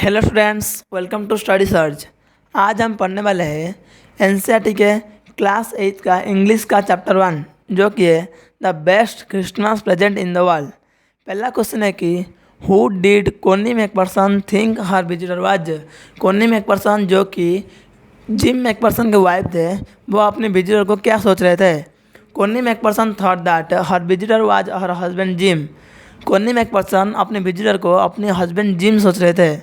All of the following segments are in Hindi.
Hello students, welcome to study search. आज हम पढ़ने वाले हैं एनसीईआरटी के क्लास 8 का इंग्लिश का चैप्टर 1 जो कि है the best Christmas present in the world. पहला क्वेश्चन है कि हु डिड कोनी McPherson think her visitor was. कोनी मैकपर्सन जो कि जिम मैकपर्सन के वाइफ थे, वो अपने विजिटर को क्या सोच रहे थे। Connie McPherson thought that her visitor was her husband Jim. Connie McPherson अपने विजिटर को अपने हस्बैंड जिम सोच रहे थे।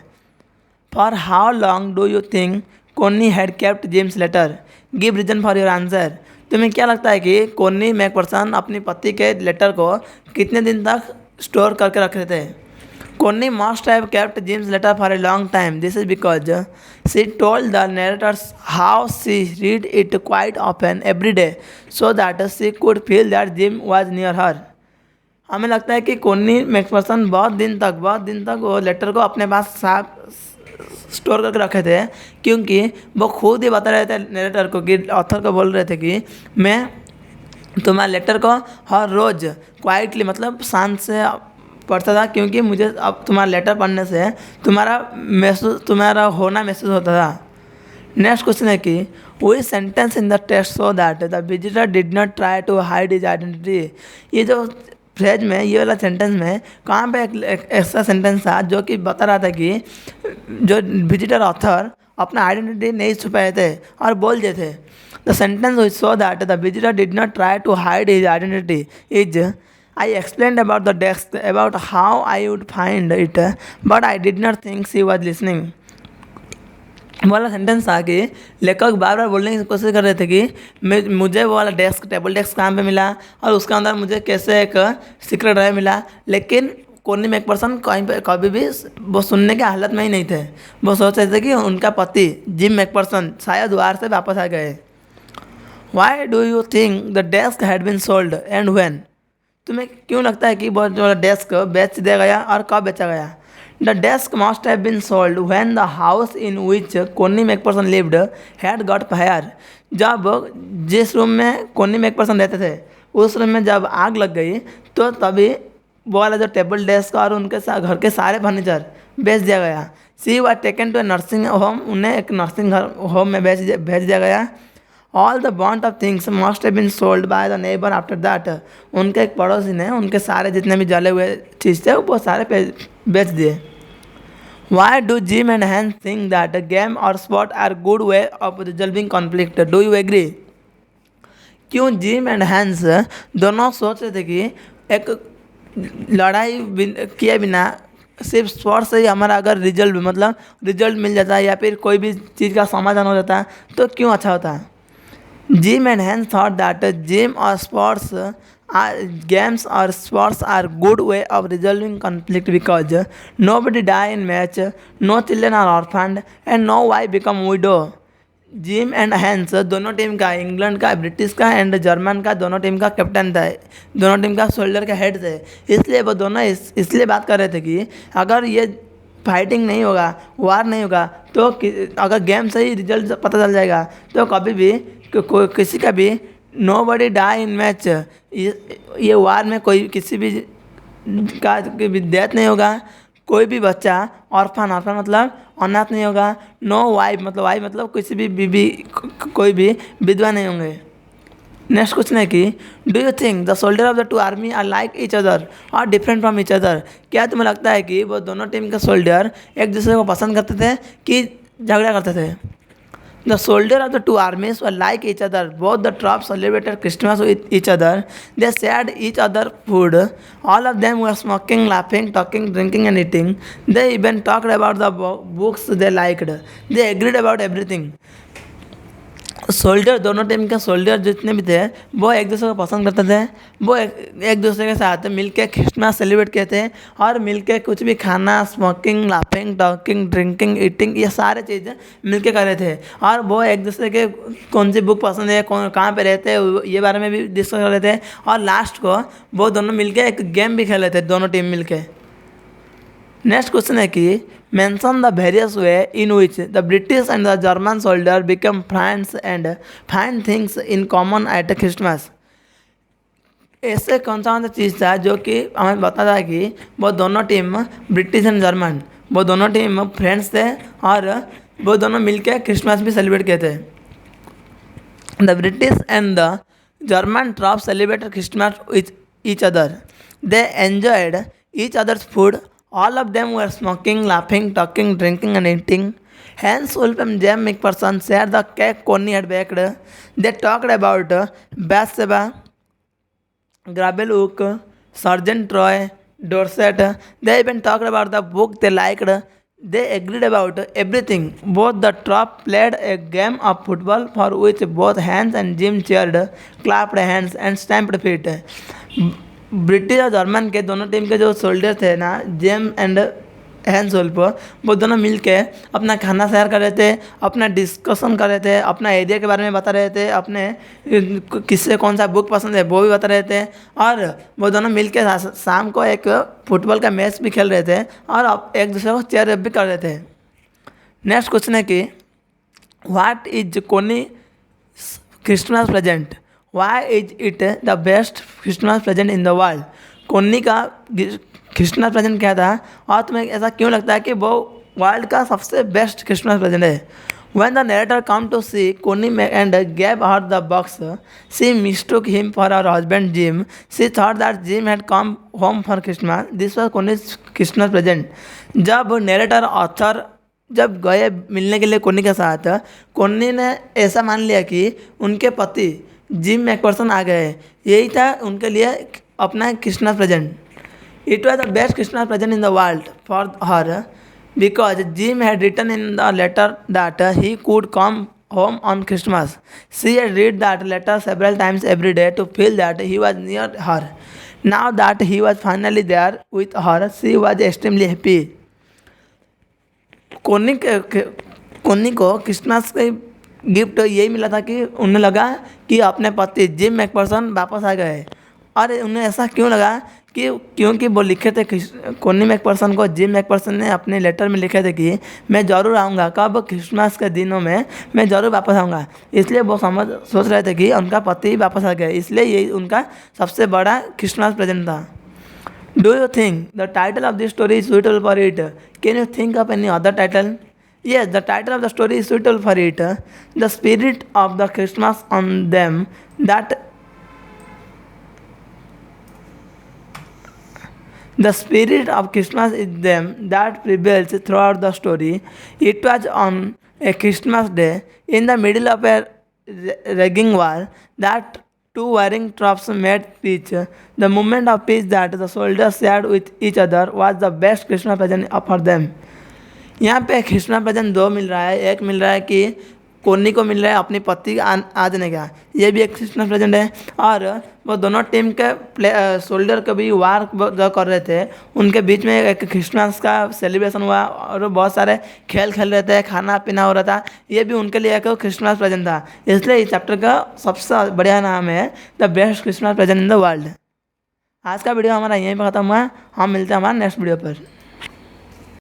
For how long do you think Connie had kept Jim's letter. Give reason for your answer. तुम्हें क्या लगता है कि कोनी मैकपर्सन अपने पति के लेटर को कितने दिन तक स्टोर करके रख रहे थे। Connie must have kept Jim's letter for a long time. This is because she told the narrators how she read it quite often every day so that she could feel that Jim was near her. हमें लगता है कि कोनी मैकपर्सन बहुत दिन तक वो लेटर को अपने पास स्टोर करके रखे थे, क्योंकि वो खुद ही बता रहे थे नरेटर को कि ऑथर को बोल रहे थे कि मैं तुम्हारे लेटर को हर रोज़ क्वाइटली मतलब शांत से पढ़ता था, क्योंकि मुझे अब तुम्हारा लेटर पढ़ने से तुम्हारा होना महसूस होता था। नेक्स्ट क्वेश्चन है कि we sentence in the text so that the visitor did not try to hide his identity. ये जो फ्रेज में ये वाला सेंटेंस में कहाँ पे एक ऐसा सेंटेंस था जो कि बता रहा था कि जो विजिटर ऑथर अपना आइडेंटिटी नहीं छुपाए थे और बोल रहे थे। The sentence which so that the visitor did not try to hide his identity is I explained about the desk about how I would find it but I did not think she was listening. वाला सेंटेंस था कि लेखक बार बार बोलने की कोशिश कर रहे थे कि मुझे वो वाला टेबल डेस्क कहाँ पे मिला और उसके अंदर मुझे कैसे एक सीक्रेट ड्राइव मिला, लेकिन कोनी मैकपर्सन कहीं पे कभी भी वो सुनने के हालत में ही नहीं थे। वो सोच रहे थे कि उनका पति जिम मैकपर्सन शायद बाहर से वापस आ गए। Why do you think the desk had been sold and when. तुम्हें क्यों लगता है कि वो जो डेस्क बेच दिया गया और कब बेचा गया। The desk must have been sold when the house in which कोनी McPherson lived had got fire। जब जिस रूम में कोनी मैकपर्सन रहते थे उस रूम में जब आग लग गई तो तभी वो वाला जो टेबल डेस्क और उनके घर के सारे फर्नीचर बेच दिया गया। She was taken to a nursing home. उन्हें एक नर्सिंग होम में भेज दिया गया। All the bond of things must have been sold by the neighbour after that. उनके एक पड़ोसी ने उनके सारे जितने भी जले हुए चीज़ थे वो सारे बेच दिए। Why do Jim and Hans think that a game or sport are good way of resolving conflict? Do you agree? क्यों जिम एंड हैंस दोनों सोच रहे थे कि एक लड़ाई किए बिना सिर्फ स्पोर्ट से ही हमारा अगर रिजल्ट मिल जाता है या फिर कोई भी चीज़ का समाधान हो जाता है तो क्यों अच्छा होता है। Jim and Hans thought that gym or sports games or sports are good way of resolving conflict because nobody die in match, no children are orphaned and no wife become widow। Jim and Hans दोनों टीम का, इंग्लैंड का, ब्रिटिश का एंड जर्मन का दोनों टीम का कैप्टन था, दोनों टीम का शोल्डर का हेड थे। इसलिए वो दोनों इसलिए बात कर रहे थे कि अगर ये फाइटिंग नहीं होगा, वार नहीं होगा, तो अगर गेम से ही रिजल्ट पता चल जाएगा तो कभी भी किसी का भी नो बडी डाई इन मैच, ये वार में कोई किसी भी का भी डेथ नहीं होगा, कोई भी बच्चा ऑर्फन मतलब अनाथ नहीं होगा, नो वाइफ मतलब किसी भी बीबी कोई भी विधवा नहीं होंगे। नेक्स्ट क्वेश्चन है कि do you think the soldier of the two army are like each other और डिफरेंट फ्रॉम ईच अदर। क्या तुम्हें लगता है कि वो दोनों टीम के सोल्जर एक दूसरे को पसंद करते थे कि झगड़ा करते थे। The soldiers of the two armies were like each other. Both the troops celebrated Christmas with each other. They shared each other food. All of them were smoking, laughing, talking, drinking and eating. They even talked about the books they liked. They agreed about everything. Soldier दोनों टीम के सोल्जर जितने भी थे वो एक दूसरे को पसंद करते थे। वो एक दूसरे के साथ मिलके क्रिसमस सेलिब्रेट किए थे और मिलके कुछ भी खाना, smoking, laughing, talking, drinking, eating ये सारे चीज़ें मिलके कर रहे थे। और वो एक दूसरे के कौन सी बुक पसंद है, कहाँ पे रहते हैं ये बारे में भी डिस्कस कर रहे थे। और लास्ट को वो दोनों मिलके एक गेम भी खेल रहे थे दोनों टीम मिलके। नेक्स्ट क्वेश्चन है कि mention the various way in which the British and the German soldier become friends and find things in common eight Christmas. ऐसे कौन सा चीज़ था जो कि हमें बताता है कि वो दोनों टीम ब्रिटिश एंड जर्मन वो दोनों टीम फ्रेंड्स थे और वो दोनों मिलके क्रिसमस भी सेलिब्रेट किए थे। The British and the German troop celebrated Christmas with each other. They enjoyed each other's food. All of them were smoking, laughing, talking, drinking and eating. Hans, Wolf and Jem McPherson shared the cake Connie had baked. They talked about Bathsheba, Grabeluk, Sergeant Troy, Dorset. They even talked about the book they liked. They agreed about everything. Both the trop played a game of football for which both Hans and Jim cheered, clapped hands and stamped feet. British और जर्मन के दोनों टीम के जो सोल्जर थे ना, जेम एंड हैंस वुल्फ, वो दोनों मिल के अपना खाना शेयर कर रहे थे, अपना डिस्कशन कर रहे थे, अपना एरिया के बारे में बता रहे थे, अपने किससे कौन सा बुक पसंद है वो भी बता रहे थे। और वो दोनों मिल के शाम को एक फुटबॉल का मैच भी खेल रहे थे और एक दूसरे को चेयर अप भी कर रहे थे। नेक्स्ट क्वेश्चन है कि what is Connie Christmas present? Why is it the best Christmas present in the world? Connie का क्रिसमस प्रेजेंट क्या था और तुम्हें ऐसा क्यों लगता है कि वो वर्ल्ड का सबसे बेस्ट क्रिसमस प्रेजेंट है? When the narrator come to see Connie and gave her the box, she mistook him for her husband Jim. She thought that Jim had come home for Christmas. This was Connie's Christmas present. जब नरेटर ऑथर जब गए मिलने के लिए कोनी के साथ, कोनी ने ऐसा मान लिया कि उनके पति जिम मैकफरसन आ गए। यही था उनके लिए अपना Christmas present. It was the best Christmas present in the world for her because Jim had written in the letter that he could come home on Christmas. She had read that letter several times every day to feel that he was near her. Now that he was finally there with her, she was extremely happy. कोनी को क्रिसमस के गिफ्ट यही मिला था कि उन्हें लगा कि अपने पति जिम मैकफरसन वापस आ गए। और उन्हें ऐसा क्यों लगा कि क्योंकि वो लिखे थे, कोनी मैकफरसन को जिम मैकफरसन ने अपने लेटर में लिखे थे कि मैं ज़रूर आऊँगा, कब क्रिसमस के दिनों में मैं ज़रूर वापस आऊँगा। इसलिए वो सोच रहे थे कि उनका पति वापस आ गया, इसलिए ये उनका सबसे बड़ा क्रिसमस प्रेजेंट था। Do you think the title of this story is suitable for it? Can you think of any other title? Yes, the title of the story is suitable for it. The spirit of the Christmas on them that the spirit of Christmas is them that prevails throughout the story. It was on a Christmas day in the middle of a raging war that two warring troops made peace. The moment of peace that the soldiers shared with each other was the best Christmas present for them. यहाँ पे क्रिसमस प्रेजेंट दो मिल रहा है। एक मिल रहा है कि कोनी को मिल रहा है अपनी पति आ जाने का, ये भी एक क्रिसमस प्रेजेंट है। और वो दोनों टीम के सोल्जर कभी वार जो कर रहे थे उनके बीच में एक क्रिसमस का सेलिब्रेशन हुआ और बहुत सारे खेल खेल रहे थे, खाना पीना हो रहा था, ये भी उनके लिए एक क्रिसमस प्रेजेंट था। इसलिए इस चैप्टर का सबसे बढ़िया नाम है the best Christmas present in the world. आज का वीडियो हमारा यहीं पर ख़त्म हुआ। हम मिलते हैं हमारे नेक्स्ट वीडियो पर।